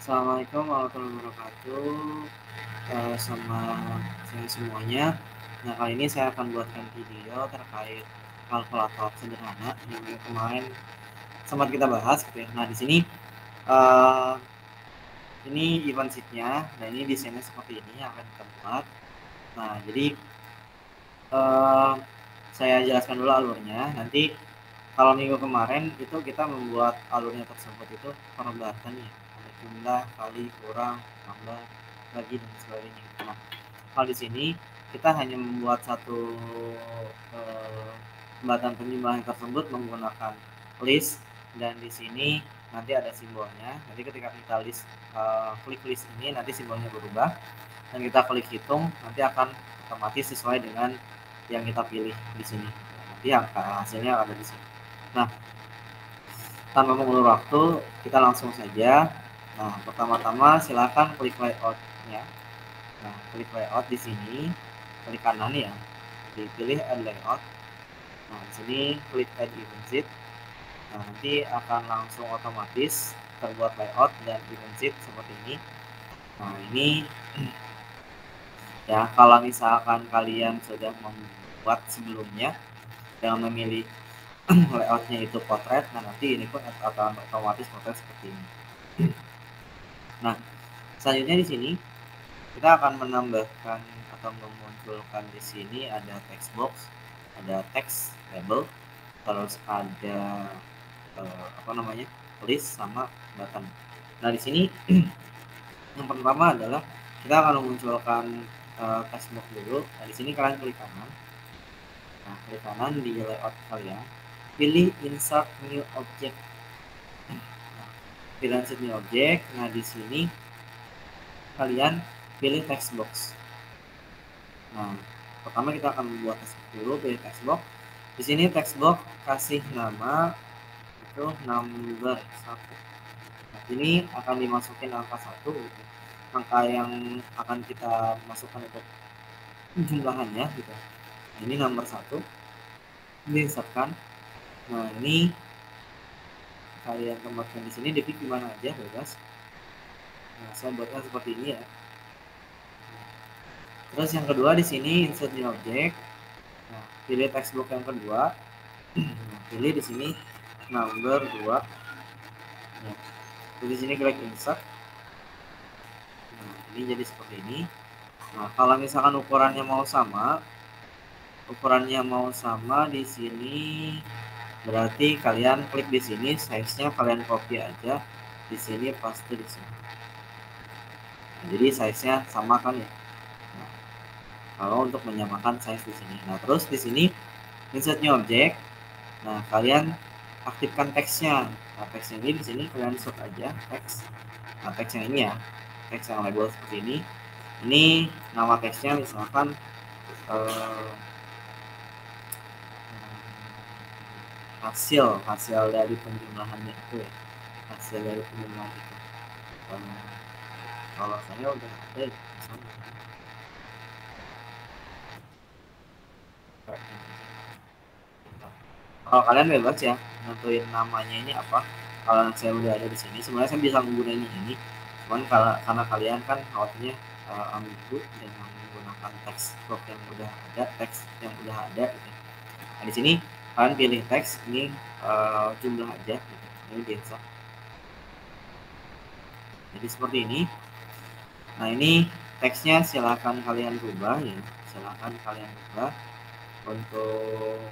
Assalamualaikum warahmatullahi wabarakatuh. Selamat siang semuanya. Nah, kali ini saya akan buatkan video terkait kalkulator sederhana yang kemarin sempat kita bahas gitu ya. Nah, di sini ini event sheet-nya dan ini desainnya seperti ini yang akan kita buat. Nah, jadi saya jelaskan dulu alurnya. Nanti kalau minggu kemarin itu kita membuat alurnya tersebut itu perbatan ya, ada jumlah, kali, kurang, tambah, bagi dan sebagainya. Nah, kalau di sini kita hanya membuat satu pembatan penjumlahan tersebut menggunakan list, dan di sini nanti ada simbolnya. Nanti ketika kita klik list ini, nanti simbolnya berubah dan kita klik hitung, nanti akan otomatis sesuai dengan yang kita pilih di sini. Nanti angka hasilnya ada di sini. Nah, tanpa mengulur waktu, kita langsung saja. Nah, pertama-tama silakan klik layout-nya. Nah, klik layout di sini, klik kanan ya, dipilih add layout. Nah, di sini klik add event sheet. Nah, nanti akan langsung otomatis terbuat layout dan event sheet seperti ini. Nah, ini ya, kalau misalkan kalian sudah membuat sebelumnya dengan memilih layoutnya itu potret, nah nanti ini pun akan otomatis potret seperti ini. Nah, selanjutnya di sini kita akan menambahkan atau memunculkan di sini ada text box, ada text label, terus ada list sama button. Nah, di sini yang pertama adalah kita akan memunculkan text box dulu. Nah, di sini kalian klik kanan. Nah, klik kanan di layout kalian, pilih insert new object. Pilih insert new object. Nah, di sini kalian pilih text box. Nah, pertama kita akan membuat text box dulu, pilih text box. Di sini text box kasih nama itu number 1. Nah, ini akan dimasukin angka 1 gitu. Angka yang akan kita masukkan untuk jumlahannya gitu. Ini nomor 1. Diinsertkan. Nah, ini kalian tempatkan di sini, diklik di mana aja bebas. Nah, saya buatnya seperti ini ya. Terus yang kedua di sini insert new object. Nah, pilih text box yang kedua. Nah, pilih di sini number 2. Nah, di sini klik insert. Nah, ini jadi seperti ini. Nah, kalau misalkan ukurannya mau sama di sini berarti kalian klik di sini, size-nya kalian copy aja di sini, paste di sini. Nah, jadi size-nya sama kan ya. Nah, kalau untuk menyamakan size di sini. Nah, terus di sini insert new object. Nah, kalian aktifkan teksnya. Nah, teksnya ini di sini kalian insert aja teks. Nah, teks yang ini ya, teks yang label seperti ini. Ini nama teksnya misalkan hasil dari penjumlahannya itu ya, hasil dari penjumlahan itu. Kalau saya udah ada misalnya. Kalau kalian bebas ya nentuin namanya ini apa. Kalau saya udah ada di sini, sebenarnya saya bisa menggunakan ini, cuman karena kalian kan khawatirnya ambigu dengan menggunakan teks box yang udah ada gitu. Nah, di sini kalian pilih teks ini jumlah aja gitu. Ini biasa. Jadi seperti ini. Nah, ini teksnya silahkan kalian rubah ya, silahkan kalian rubah untuk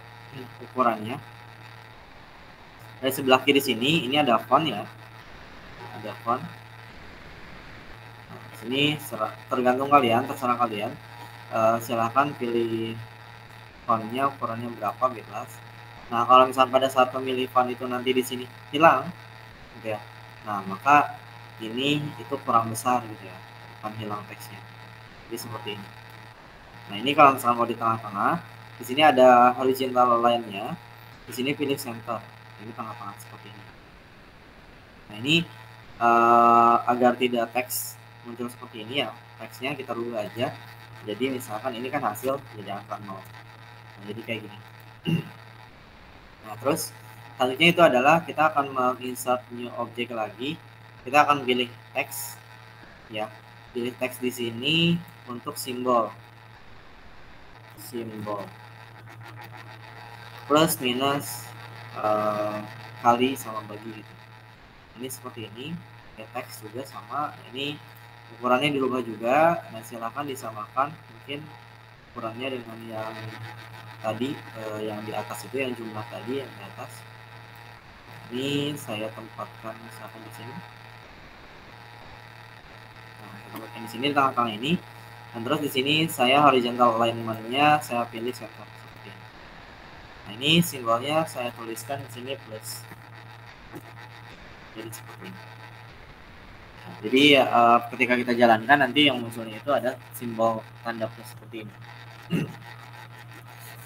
ukurannya. Dari sebelah kiri sini ini ada font ya, ada font. Nah, sini tergantung kalian, terserah kalian. Silahkan pilih fontnya, ukurannya berapa bebas. Nah, kalau misalnya pada saat memilih font itu nanti di sini hilang gitu ya, nah maka ini itu kurang besar gitu ya, akan hilang teksnya. Jadi seperti ini. Nah, ini kalau misalnya mau di tengah-tengah, di sini ada horizontal line-nya. Di sini pilih center. Ini tengah-tengah seperti ini. Nah, ini agar tidak teks muncul seperti ini ya, teksnya kita rubah aja. Jadi misalkan ini kan hasil jadi angka 0. Nah, jadi kayak gini. Nah, terus selanjutnya itu adalah kita akan menginsert new object lagi. kita akan pilih teks ya, pilih teks di sini untuk simbol plus minus kali sama bagi gitu. Ini seperti ini ya, teks juga sama, ini ukurannya dirubah juga. Nah silakan disamakan mungkin ukurannya dengan yang tadi, yang di atas itu, yang jumlah tadi yang di atas. Ini saya tempatkan misalkan di sini. Nah, saya tempatkan di sini tengah-tengah ini. Dan terus di sini saya horizontal alignment-nya saya pilih center seperti ini. Nah, ini simbolnya saya tuliskan di sini plus. Jadi seperti ini. Nah, jadi ketika kita jalankan nanti yang munculnya itu ada simbol tanda plus seperti ini.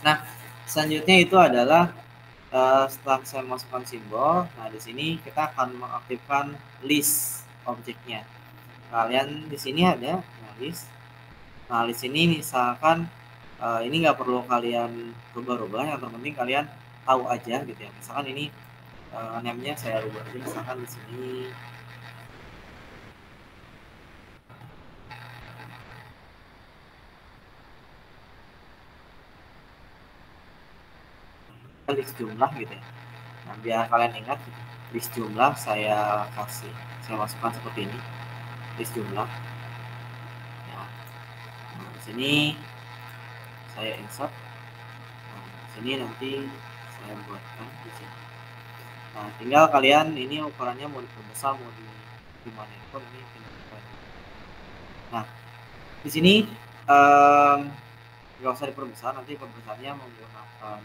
Nah, selanjutnya itu adalah setelah saya masukkan simbol, nah di sini kita akan mengaktifkan list objeknya. Kalian di sini ada list. Nah, list ini misalkan ini nggak perlu kalian rubah-rubah, yang terpenting kalian tahu aja gitu ya. Misalkan ini name-nya saya rubah aja, misalkan di sini list jumlah gitu ya. Nah, biar kalian ingat list jumlah saya masukkan seperti ini, list jumlah ya. Nah, di sini saya insert. Nah, di sini nanti saya buatkan di sini. Nah, tinggal kalian ini ukurannya mau diperbesar mau di mana pun ini tinggal. Nah, di sini nggak usah diperbesar, nanti perbesarnya menggunakan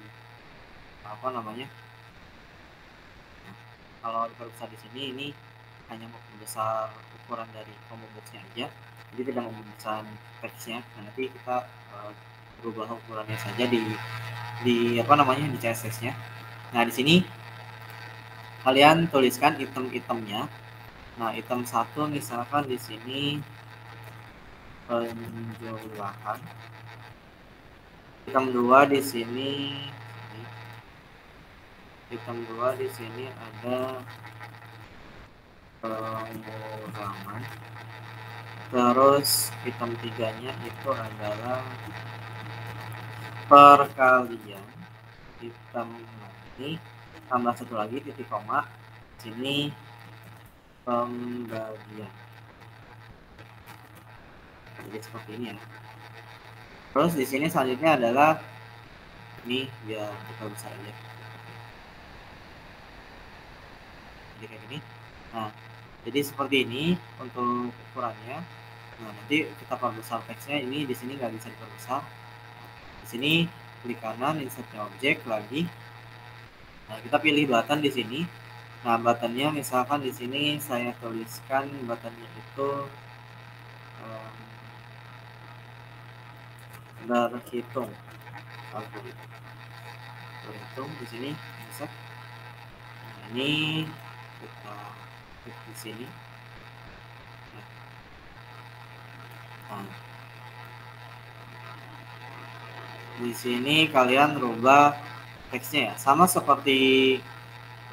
apa namanya. Nah, kalau diperbesar di sini ini hanya membesar ukuran dari combo boxnya aja, jadi tidak membesar teksnya. Nah, nanti kita berubah ukurannya saja di apa namanya di CSS-nya. Nah, di sini kalian tuliskan item-itemnya. Nah, item 1 misalkan di sini penjumlahan. Item 2 di sini. Item 2 di sini ada pengurangan. Terus item 3-nya itu adalah perkalian. Item ini tambah satu lagi titik koma. Sini pembagian. Jadi seperti ini ya. Terus di sini selanjutnya adalah ini biar kita bisa lihat. Jadi kayak gini. Nah, jadi seperti ini untuk ukurannya. Nah, nanti kita perbesar teksnya, ini di sini nggak bisa diperbesar. Di sini klik kanan, insertnya objek lagi. Nah, kita pilih button di sini. Nah, buttonnya misalkan di sini saya tuliskan buttonnya itu berhitung. Berhitung di sini bisa. Nah, ini kita klik di sini. Nah, di sini kalian rubah teksnya ya, sama seperti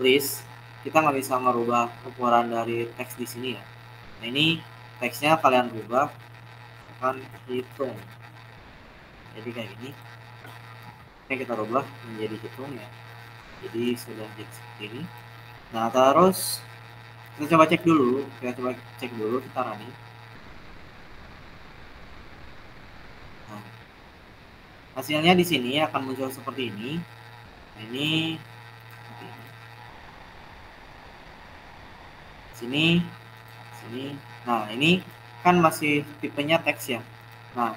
list, kita nggak bisa merubah ukuran dari teks di sini ya. Nah, ini teksnya kalian rubah, akan hitung. Jadi kayak gini. Ini kita rubah menjadi hitung ya. Jadi sudah jadi seperti ini. Nah, terus kita coba cek dulu, kita running. Nah, hasilnya di sini akan muncul seperti ini. Nah, ini sini. Nah, ini kan masih tipenya teks ya. Nah,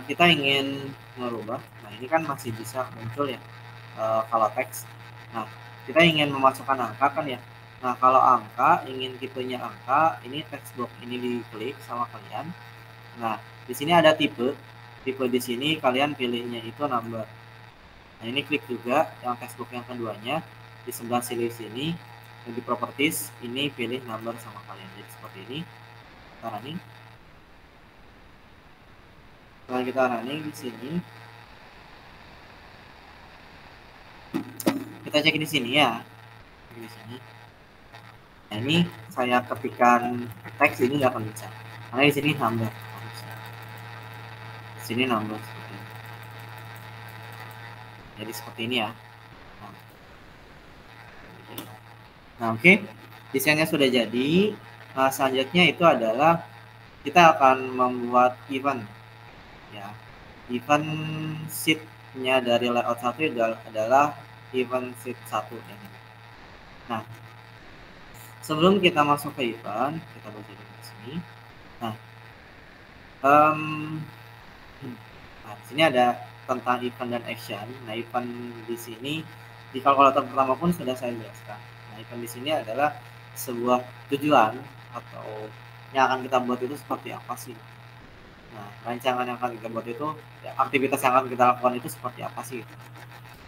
kita ingin merubah. Nah, ini kan masih bisa muncul ya kalau teks. Nah, kita ingin memasukkan angka kan ya. Nah, kalau angka, ingin tipenya angka, ini text box ini diklik sama kalian. Nah, di sini ada tipe. Tipe di sini kalian pilihnya itu number. Nah, ini klik juga yang text box yang keduanya di sebelah sini. Di properties ini pilih number sama kalian. Jadi seperti ini. Kita running. Setelah kita running di sini, kita cek di sini ya. Di sini. Nah, ini saya ketikkan teks ini nggak akan bisa, karena di sini number, di sini number seperti ini. Jadi seperti ini ya. Nah, oke, desainnya sudah jadi. Nah, selanjutnya itu adalah kita akan membuat event, ya. Event sheet-nya dari layout 1 adalah event sheet 1 ya. Nah, sebelum kita masuk ke event, kita baca di sini. Nah, di sini ada tentang event dan action. Nah, event di sini di kalkulator pertama pun sudah saya jelaskan. Nah, event di sini adalah sebuah tujuan atau yang akan kita buat itu seperti apa sih. Nah, rancangan yang akan kita buat itu, ya, aktivitas yang akan kita lakukan itu seperti apa sih.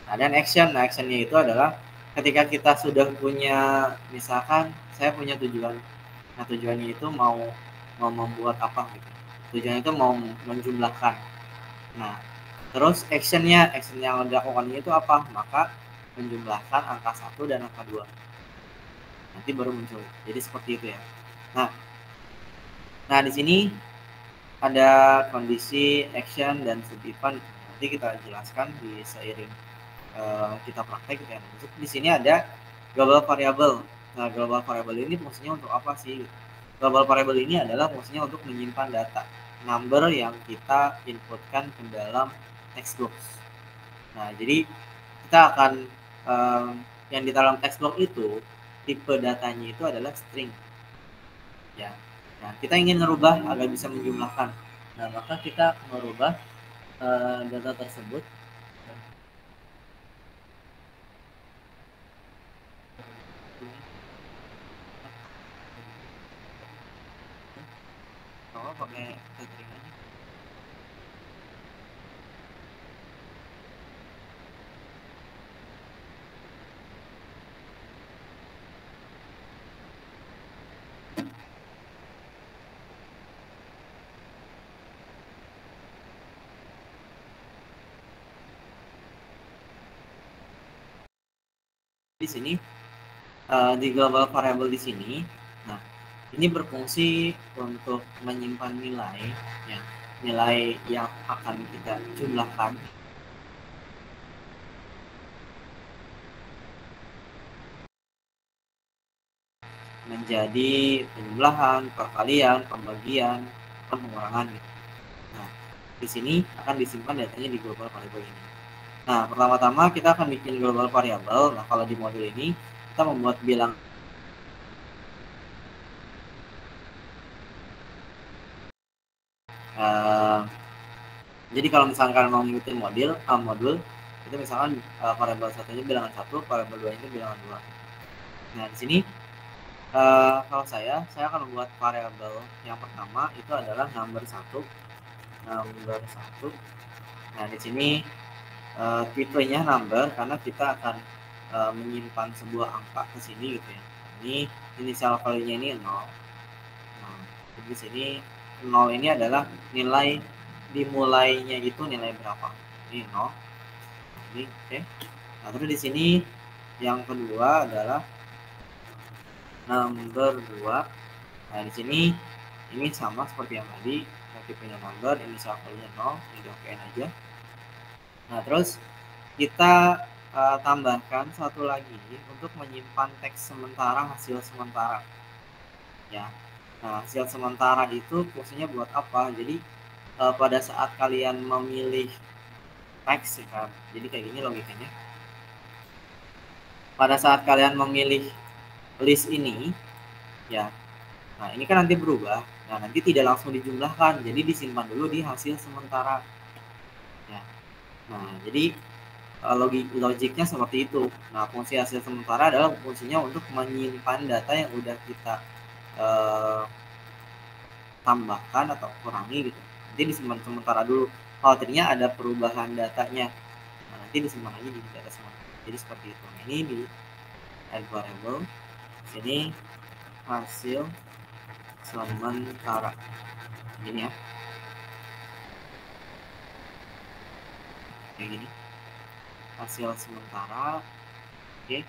Nah, dan action. Nah, actionnya itu adalah ketika kita sudah punya, misalkan saya punya tujuan. Nah, tujuannya itu mau membuat apa gitu. Tujuannya itu mau menjumlahkan. Nah, terus action yang dilakukan itu apa? Maka menjumlahkan angka 1 dan angka 2. Nanti baru muncul. Jadi seperti itu ya. Nah, di sini ada kondisi action dan sub event. Nanti kita jelaskan di seiring kita praktek gitu ya. Di sini ada global variable. Nah, global variable ini fungsinya untuk apa sih? Global variable ini adalah fungsinya untuk menyimpan data number yang kita inputkan ke dalam text box. Nah, jadi kita akan yang di dalam text box itu tipe datanya itu adalah string. Ya. Nah, kita ingin merubah agar bisa menjumlahkan. Nah, maka kita merubah data tersebut. Kalau pakai tethering aja. Di sini di global variable di sini, nah ini berfungsi untuk menyimpan nilai, ya, nilai yang akan kita jumlahkan menjadi penjumlahan, perkalian, pembagian, pengurangan. Nah, di sini akan disimpan datanya di global variable ini. Nah, pertama-tama kita akan bikin global variable. Nah, kalau di modul ini kita membuat bilang jadi kalau misalkan mau ngikutin modul itu misalkan variabel satunya bilangan 1, variabel 2 itu bilangan 2. Nah, di sini kalau saya akan membuat variabel yang pertama itu adalah number 1. Nah, di sini tipenya number karena kita akan menyimpan sebuah angka ke sini gitu ya. Ini inisial value-nya ini 0. Nah, di sini 0 ini adalah nilai dimulainya itu nilai berapa. Ini 0. Ini oke. Nah, terus di sini yang kedua adalah number 2. Nah, di sini ini sama seperti yang tadi, tipenya number, inisial value-nya 0, ini okein aja. Nah, terus kita tambahkan satu lagi untuk menyimpan teks sementara hasil sementara. Ya. Nah, hasil sementara itu fungsinya buat apa? Jadi pada saat kalian memilih teks ya kan. Jadi kayak gini logikanya. Pada saat kalian memilih list ini ya. Nah, ini kan nanti berubah. Nah, nanti tidak langsung dijumlahkan. Jadi disimpan dulu di hasil sementara. Ya. Nah, jadi logiknya seperti itu. Nah, fungsi hasil sementara adalah fungsinya untuk menyimpan data yang udah kita tambahkan atau kurangi gitu. Nanti disimpan sementara dulu. Khawatirnya ada perubahan datanya. Nah, nanti disimpan lagi di data sementara. Jadi seperti itu. Nah, ini di add variable. Sini hasil sementara. Ini ya. Kayak gini. Hasil sementara. Oke.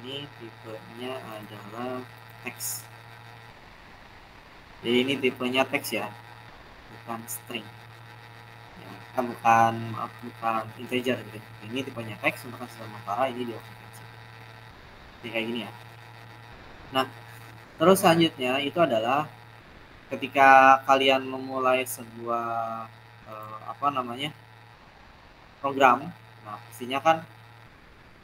ini tipenya adalah teks. Jadi ini tipenya teks ya, bukan string. Ya, bukan integer gitu. Ini tipenya teks untuk hasil sementara, ini dioperasi. Jadi kayak gini ya. Nah, terus selanjutnya itu adalah ketika kalian memulai sebuah program, nah pastinya kan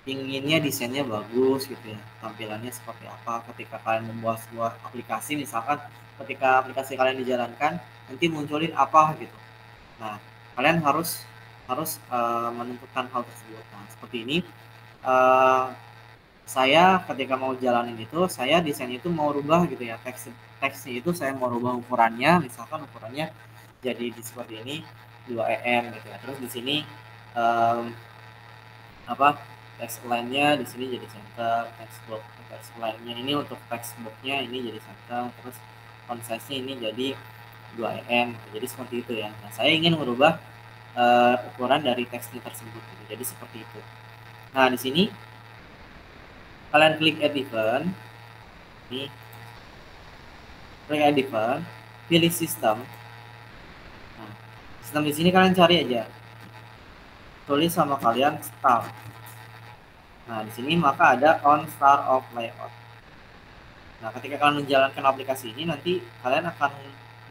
inginnya desainnya bagus gitu ya, tampilannya seperti apa. Ketika kalian membuat sebuah aplikasi, misalkan ketika aplikasi kalian dijalankan nanti munculin apa gitu. Nah, kalian harus menentukan hal tersebut. Nah, seperti ini saya ketika mau jalanin itu, saya desain itu mau rubah gitu ya, teksnya itu saya mau rubah ukurannya, misalkan ukurannya jadi seperti ini 2 em gitu ya. Terus di sini text line-nya di sini jadi center, text line-nya ini untuk text box-nya ini jadi center, terus font size-nya ini jadi 2 em. Jadi seperti itu ya. Nah, saya ingin merubah ukuran dari teksnya tersebut gitu. Jadi seperti itu. Nah, di sini kalian klik add event. Ini klik add event, pilih sistem. Nah, sistem di sini kalian cari aja. Tulis sama kalian start. Nah, di sini maka ada on start of layout. Nah, ketika kalian menjalankan aplikasi ini, nanti kalian akan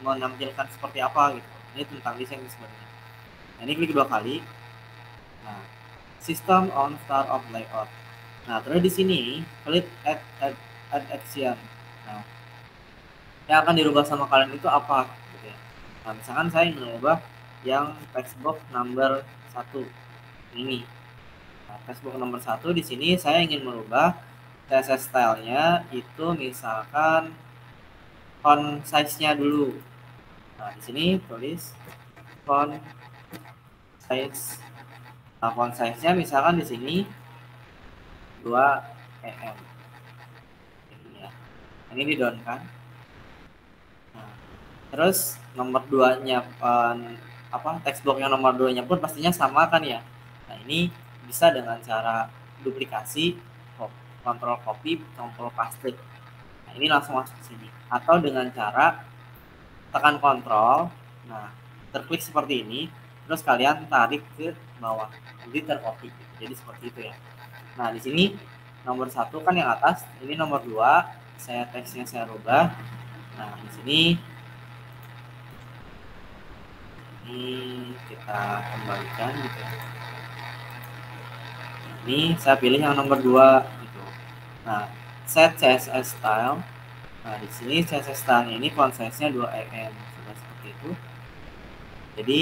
menampilkan seperti apa gitu. Ini tentang desain sebenarnya. Nah, ini klik 2 kali. Nah, system on start of layout. Nah, terus di sini klik add action. Nah, yang akan dirubah sama kalian itu apa gitu ya. Nah, misalkan saya ingin merubah yang textbox number 1 ini. Nah, textbox nomor 1 di sini saya ingin merubah CSS style-nya itu misalkan font size-nya dulu. Nah, di sini tulis font size. Nah, font size-nya misalkan di sini 2 em. Ya. Ini di down kan. Nah, terus nomor 2-nya textbox yang nomor 2-nya pun pastinya sama kan ya. Nah, ini bisa dengan cara duplikasi, kontrol copy, kontrol paste. Nah, ini langsung masuk ke sini. Atau dengan cara tekan kontrol, nah terklik seperti ini, terus kalian tarik ke bawah, jadi tercopy. Jadi seperti itu ya. Nah, di sini nomor 1 kan yang atas, ini nomor 2, saya teksnya saya rubah. Nah, di sini ini kita kembalikan gitu ya. Ini saya pilih yang nomor 2 gitu. Nah, set CSS style. Nah, di sini CSS style ini font size-nya 2 em. Seperti itu. Jadi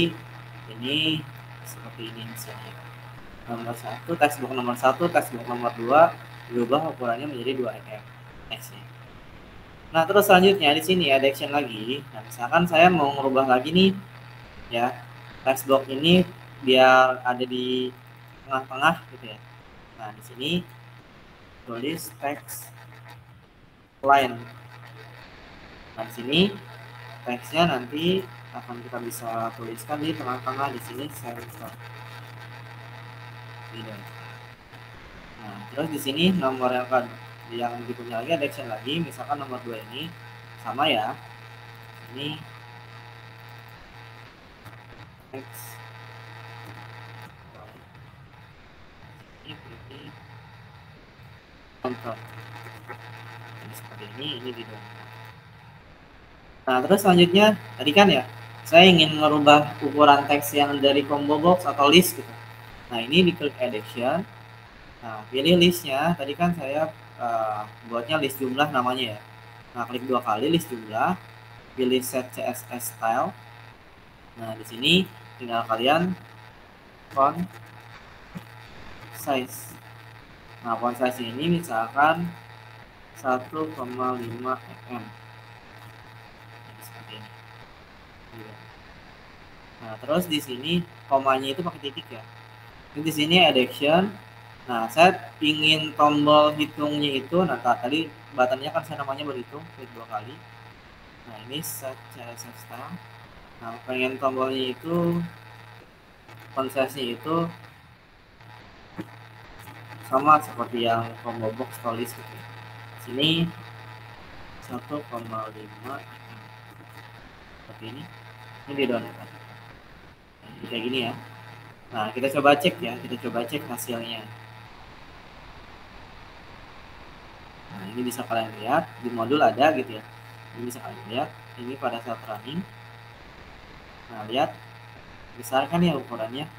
ini seperti ini misalnya. Nomor 1, textbook nomor 1, textbook nomor 2 diubah ukurannya menjadi 2 em teksnya. Nah, terus selanjutnya di sini ada action lagi. Nah, misalkan saya mau merubah lagi nih ya, textbox ini biar ada di tengah-tengah gitu ya. Nah, di sini tulis text line. Nah, di sini teksnya nanti akan kita bisa tuliskan di tengah-tengah, di sini center. Gitu. Nah, terus di sini nomor yang berikutnya lagi ada action lagi, misalkan nomor 2 ini sama ya. Ini text ini control. Ini seperti ini di dalam. Nah, terus selanjutnya tadi kan ya, saya ingin merubah ukuran teks yang dari combo box atau list gitu. Nah, ini diklik add action. Nah, pilih listnya. Tadi kan saya buatnya list jumlah namanya ya. Nah, klik 2 kali list jumlah, pilih set CSS style. Nah, di sini tinggal kalian font size. Nah, font size ini misalkan 1,5 em. Seperti ini. Nah, terus di sini komanya itu pakai titik ya. Di sini ada action. Nah, saya ingin tombol hitungnya itu, nah tadi buttonnya kan saya namanya berhitung, klik 2 kali. Nah, ini set CSS style. Nah, pengen tombolnya itu font size-nya itu sama seperti yang combo box tulis gitu. Sini 1,5 seperti ini di download kayak gini ya. Nah, kita coba cek ya, kita coba cek hasilnya. Nah, ini bisa kalian lihat di modul ada gitu ya. Ini bisa kalian lihat ini pada saat running. Nah, lihat besar kan ya ukurannya.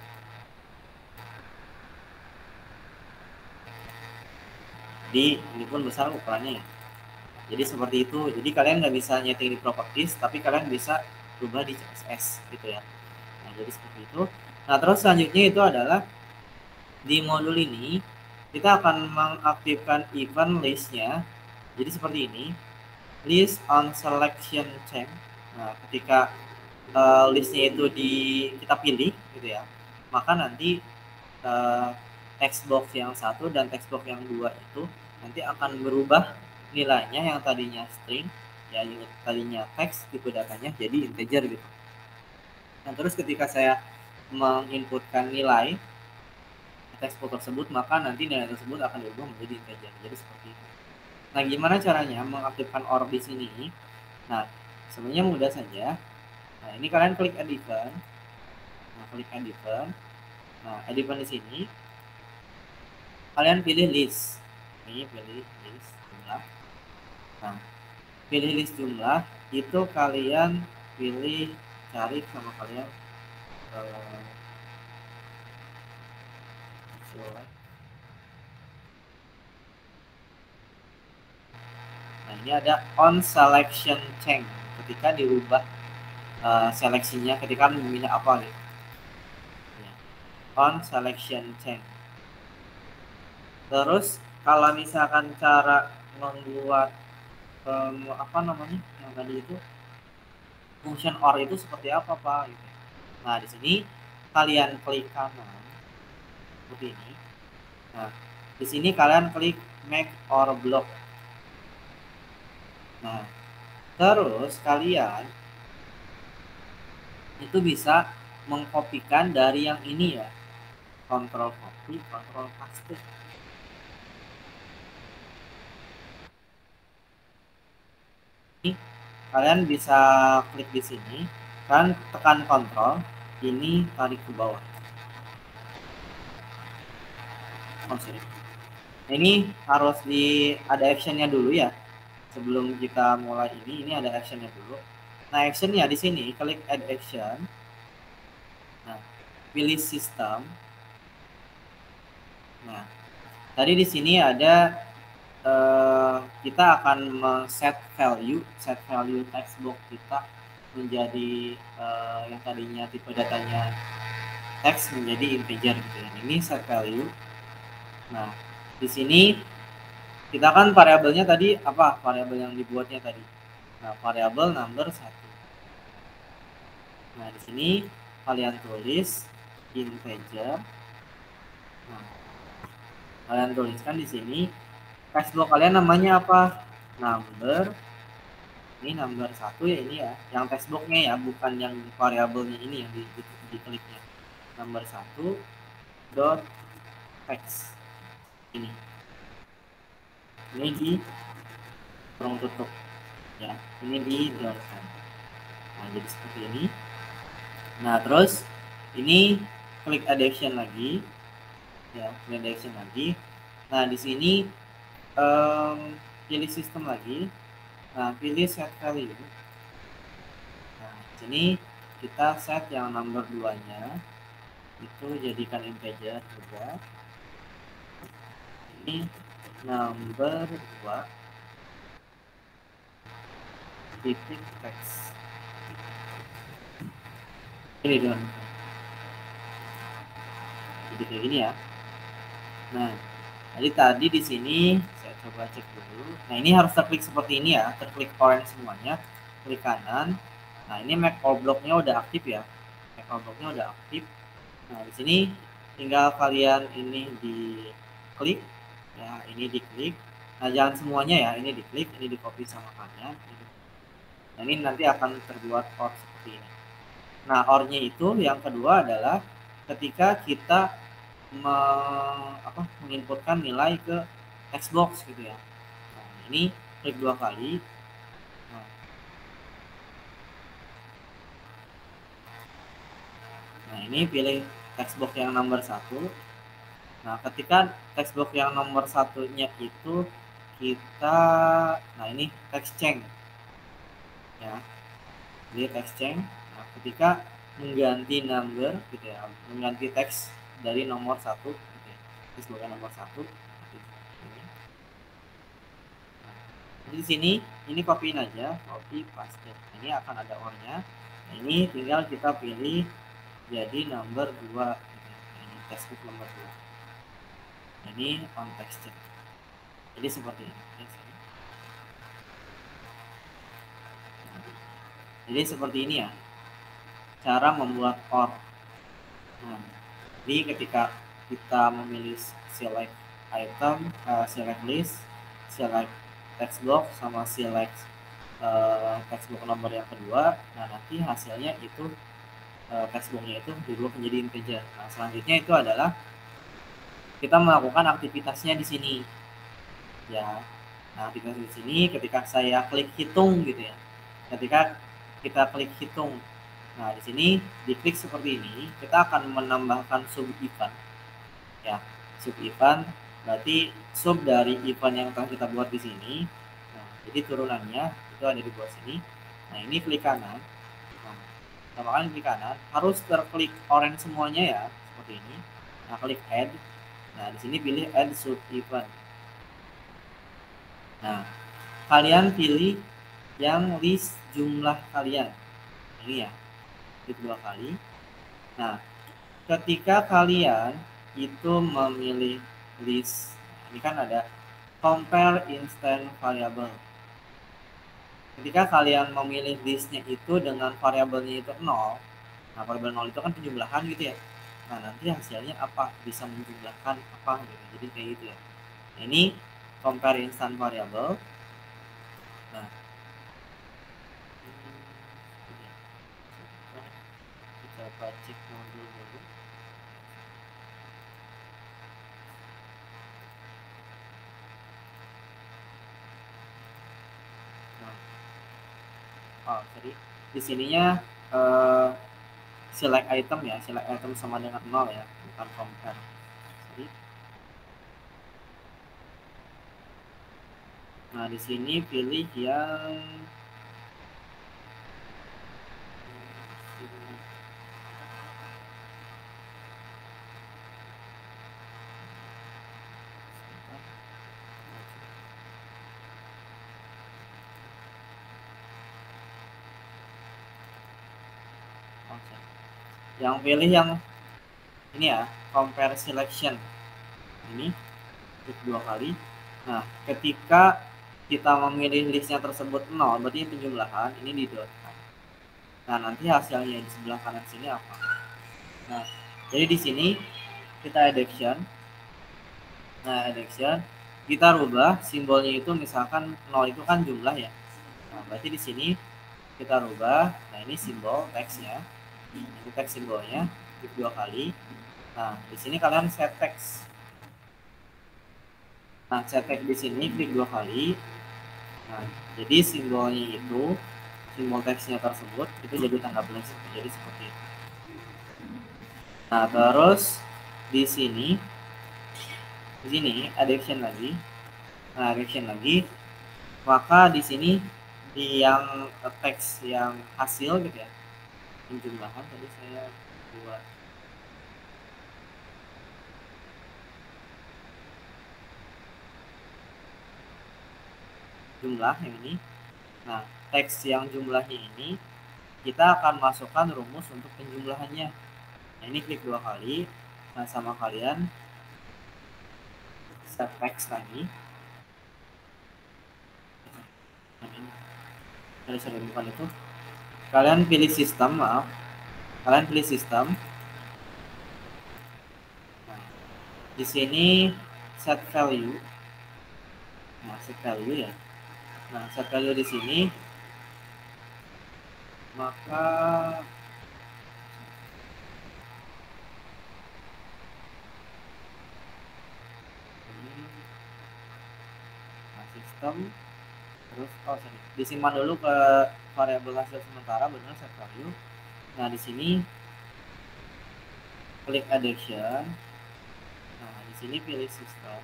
Jadi ini pun besar ukurannya ya. Jadi seperti itu. Jadi kalian nggak bisa nyeting di properties, tapi kalian bisa rubah di CSS gitu ya. Nah, jadi seperti itu. Nah, terus selanjutnya itu adalah di modul ini kita akan mengaktifkan event listnya. Jadi seperti ini, list on selection check. Nah, ketika listnya itu kita pilih gitu ya, maka nanti text box yang 1 dan text box yang 2 itu nanti akan berubah nilainya yang tadinya string ya, yang tadinya teks tipe datanya jadi integer gitu. Nah, terus ketika saya menginputkan nilai text box tersebut, maka nanti nilai tersebut akan berubah menjadi integer. Jadi seperti itu. Nah, gimana caranya mengaktifkan OR di sini? Nah, sebenarnya mudah saja. Nah, ini kalian klik add event. Nah, klik add event. Nah, add event di sini kalian pilih list. Ini pilih list jumlah. Nah, pilih list jumlah itu kalian pilih cari sama kalian nah, ini ada on selection change ketika dirubah seleksinya ketika memilih apa nih ya. On selection change. Terus kalau misalkan cara membuat apa namanya yang tadi itu function OR itu seperti apa Pak gitu. Nah, di sini kalian klik kanan seperti ini. Nah, di sini kalian klik make or block. Nah, terus kalian itu bisa mengkopikan dari yang ini ya, control copy, control paste. Kalian bisa klik di sini, kalian tekan kontrol, ini tarik ke bawah. Oh, sorry. Ini harus ada actionnya dulu ya. Sebelum kita mulai ini ada actionnya dulu. Nah, actionnya di sini klik add action. Nah, pilih sistem. Nah, tadi di sini ada kita akan set value text box kita menjadi yang tadinya tipe datanya teks menjadi integer gitu ya. Ini set value. Nah, di sini kita kan variabelnya tadi apa? Variabel yang dibuatnya tadi. Nah, variabel number 1. Nah, di sini kalian tulis integer. Nah, kalian tuliskan di sini text box kalian namanya apa? Number. Ini number 1 ya, ini ya. Yang text box-nya ya, bukan yang variabelnya ini yang dikliknya. Number 1 dot text. Ini di kurung tutup ya, ini di download. Nah, jadi seperti ini. Nah, terus ini klik add action lagi ya, klik add action lagi. Nah, di sini pilih sistem lagi. Nah, pilih set value. Nah, di sini kita set yang number 2 nya itu jadikan integer juga. Ini number 2 titik text. Ini dong. Jadi kayak gini ya. Nah, jadi tadi di sini saya coba cek dulu. Nah, ini harus terklik seperti ini ya, terklik orange semuanya, klik kanan. Nah, ini make all block-nya udah aktif ya. Make all block-nya udah aktif. Nah, di sini tinggal kalian ini diklik ya, ini diklik. Nah, jangan semuanya ya, ini diklik, ini di copy sama kalian. Nah, ini nanti akan terbuat OR seperti ini. Nah, OR-nya itu yang kedua adalah ketika kita menginputkan nilai ke text box gitu ya. Nah, ini klik 2 kali. Nah, ini pilih text box yang nomor 1. Nah, ketika text box yang nomor 1-nya itu kita, nah ini text change ya. Jadi text change. Nah, ketika mengganti number gitu ya, mengganti teks dari nomor 1 gitu ya. Text box yang nomor 1. Jadi di sini ini copyin aja, copy paste. Ini akan ada OR-nya. Nah, ini tinggal kita pilih jadi nomor 2 gitu ya. Ini textbook nomor 2. Ini on text change. Jadi seperti ini. Jadi seperti ini ya cara membuat OR. Nah, jadi ketika kita memilih select item, select list, select text box sama select text box nomor yang kedua, nah nanti hasilnya itu text box-nya itu dirubah menjadi integer. Nah, selanjutnya itu adalah kita melakukan aktivitasnya di sini. Ya. Nah, aktivitas di sini ketika saya klik hitung gitu ya. Ketika kita klik hitung. Nah, di sini diklik seperti ini, kita akan menambahkan sub event. Ya, sub event berarti sub dari event yang telah kita buat di sini. Nah, jadi turunannya itu ada di bawah sini. Nah, ini klik kanan. Nah, tambahkan klik kanan, harus terklik orange semuanya ya, seperti ini. Nah, klik add. Nah, di sini pilih add sub event. Nah, kalian pilih yang list jumlah kalian. Ini ya, klik 2 kali. Nah, ketika kalian itu memilih list, ini kan ada compare instant variable. Ketika kalian memilih listnya itu dengan variabelnya itu 0, nah variabel 0 itu kan penjumlahan gitu ya. Nah, nanti hasilnya apa? Bisa menjumlahkan apa gitu. Jadi kayak gitu ya. Nah, ini compare instant variable. Nah, kita cek modul dulu. Nah, jadi di sininya select item ya, select item sama dengan 0 ya, bukan compare. Jadi, nah di sini pilih yang pilih yang ini ya, compare selection. Ini klik 2 kali. Nah, ketika kita memilih listnya tersebut 0, berarti penjumlahan, ini di dot. Nah, nanti hasilnya di sebelah kanan sini apa? Nah, jadi di sini kita add action. Nah, add action kita rubah simbolnya itu, misalkan 0 itu kan jumlah ya. Nah, berarti di sini kita rubah. Nah, ini simbol teksnya. Ini teks simbolnya, klik 2 kali. Nah, di sini kalian set teks. Nah, set teks di sini klik 2 kali. Nah, jadi simbolnya itu, simbol teksnya tersebut itu jadi tanda plus. Jadi seperti itu. Nah, terus di sini ada action lagi. Nah, action lagi. Maka di sini di yang teks yang hasil gitu ya, penjumlahan tadi saya buat jumlah yang ini. Nah, teks yang jumlahnya ini kita akan masukkan rumus untuk penjumlahannya. Nah, ini klik 2 kali. Nah, sama kalian set teks lagi. Sorry, bukan itu. Kalian pilih sistem, maaf. Kalian pilih sistem. Nah, di sini set value. Nah, set value ya. Nah, set value di sini, maka item, terus disimpan dulu ke variabel hasil sementara, benar, set value. Nah di sini klik addition. Nah di sini pilih system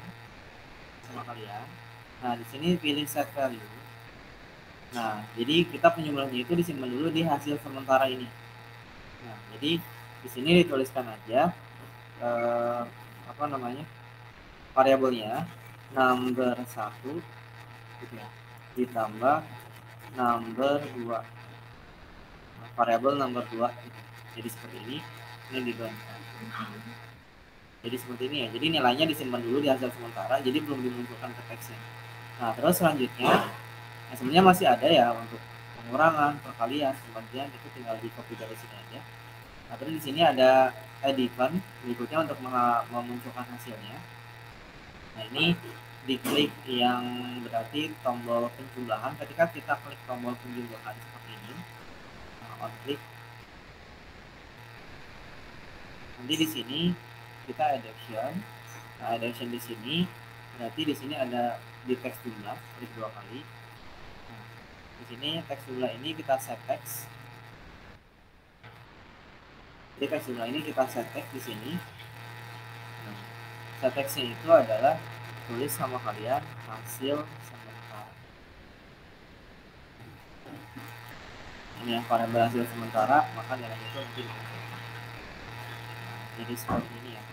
sama kalian. Nah di sini pilih set value. Nah jadi kita penjumlahnya itu disimpan dulu di hasil sementara ini. Nah jadi di sini dituliskan aja variabelnya number 1 gitu ya, ditambah number 2, variabel number 2 gitu. Jadi seperti ini dibandingkan. Jadi seperti ini ya. Jadi nilainya disimpan dulu di hasil sementara, jadi belum dimunculkan ke teksnya. Nah terus selanjutnya sebenarnya masih ada ya untuk pengurangan, perkalian, pembagian, itu tinggal di copy dari sini aja. Nah terus di sini ada add event berikutnya untuk memunculkan hasilnya. Nah ini diklik yang berarti tombol penjumlahan. Ketika kita klik tombol penjumlahan seperti ini, on klik, nanti di sini kita addition. Nah addition di sini berarti di sini ada di teks jumlah, klik 2 kali. Nah, di sini teks jumlah ini kita set teks. Jadi teks jumlah ini kita set teks di sini. Nah, set teksnya itu adalah tulis sama kalian hasil sementara. Ini yang variabel hasil sementara, maka nilainya itu nanti dikumpulkan. Jadi seperti ini ya.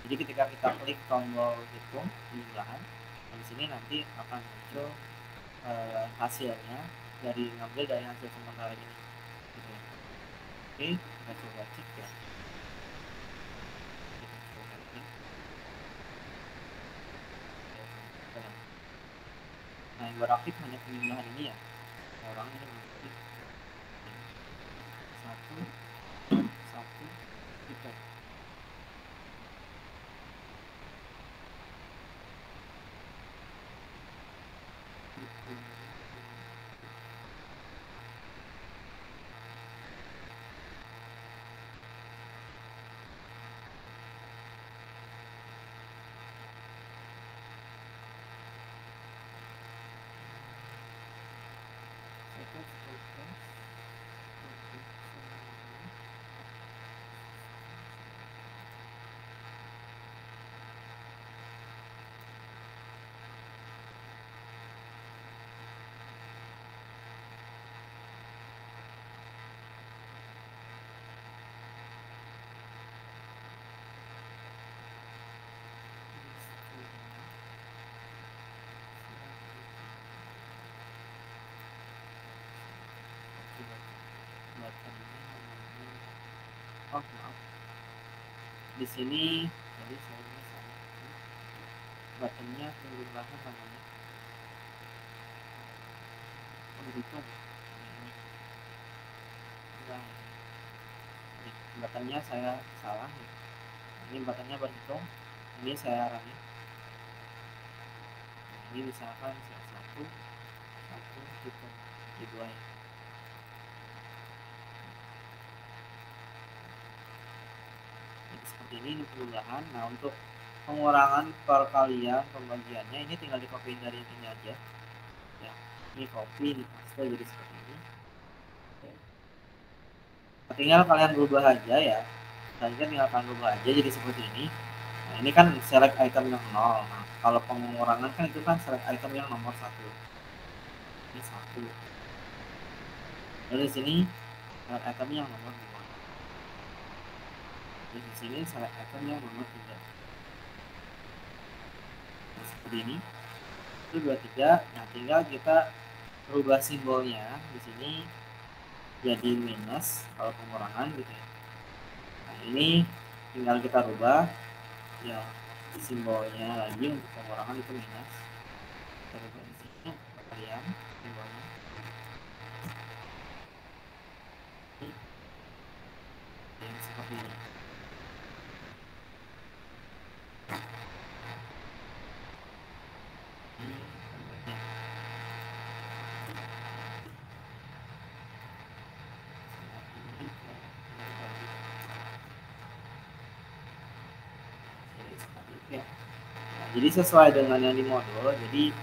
Jadi ketika kita klik tombol hitung penjumlahan, di sini nanti akan muncul hasilnya ngambil dari hasil sementara ini. Gitu ya. Oke, kita coba cek ya. Nah yang beraktif hanya penjumlahan ini ya. Orang ini mengikuti 1 gitu. Oh maaf, di sini jadi saya salah, buttonnya penjumlahan namanya berhitung. Buttonnya saya salah. Ini buttonnya berhitung, ini saya rangin. Ini misalkan satu gitu, di 2 ya. Jadi seperti ini penjumlahan. Nah untuk pengurangan perkalian pembagiannya ini tinggal di copy dari ini aja ya. Ini copy, ini paste, jadi seperti ini. Tinggal kalian rubah aja ya. Tinggal kalian rubah aja jadi seperti ini. Nah ini kan select item yang 0. Nah kalau pengurangan kan itu kan select item yang nomor 1. Ini 1. Lalu di sini select item yang nomor 2. Di sini select item yang nomor 3. Nah, seperti ini. Itu 23. Nah tinggal kita rubah simbolnya di sini jadi minus kalau pengurangan gitu ya. Nah ini tinggal kita rubah ya, simbolnya lagi untuk pengurangan itu minus. Kita rubah di sini kalian simbolnya yang seperti ini. Jadi sesuai dengan yang di modul, jadi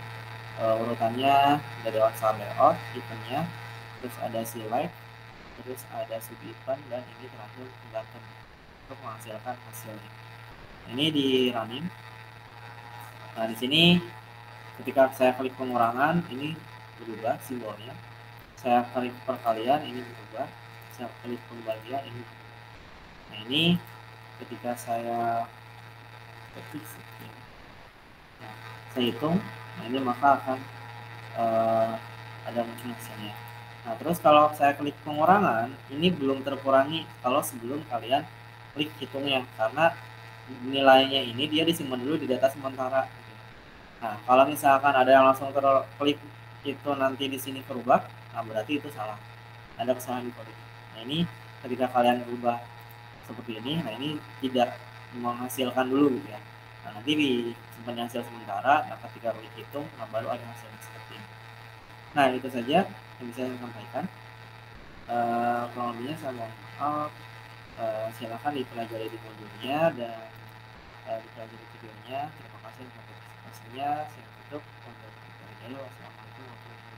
urutannya dari outside layout, eventnya, terus ada select, terus ada sub event, dan ini terakhir button untuk menghasilkan hasilnya. Ini di running. Nah di sini ketika saya klik pengurangan ini berubah simbolnya. Saya klik perkalian ini berubah. Saya klik pembagian ini berubah. Nah ini ketika saya ketik nah, saya hitung, nah ini maka akan ada muncul hasilnya. Nah terus kalau saya klik pengurangan ini belum terkurangi kalau sebelum kalian klik hitungnya, karena nilainya ini dia disimpan dulu di data sementara. Nah kalau misalkan ada yang langsung terklik itu nanti di sini berubah, nah berarti itu salah, ada kesalahan di kode. Nah ini ketika kalian berubah seperti ini, nah ini tidak menghasilkan dulu gitu ya. Nah nanti disimpan hasil sementara, nah ketika klik hitung, nah baru ada hasil seperti ini. Nah itu saja yang bisa saya sampaikan. Kurang lebihnya saya mohon maaf. Silakan dipelajari di modulnya dan dipelajari videonya. Terima kasih atas partisipasinya. Saya tutup. Wassalamualaikum warahmatullahi wabarakatuh.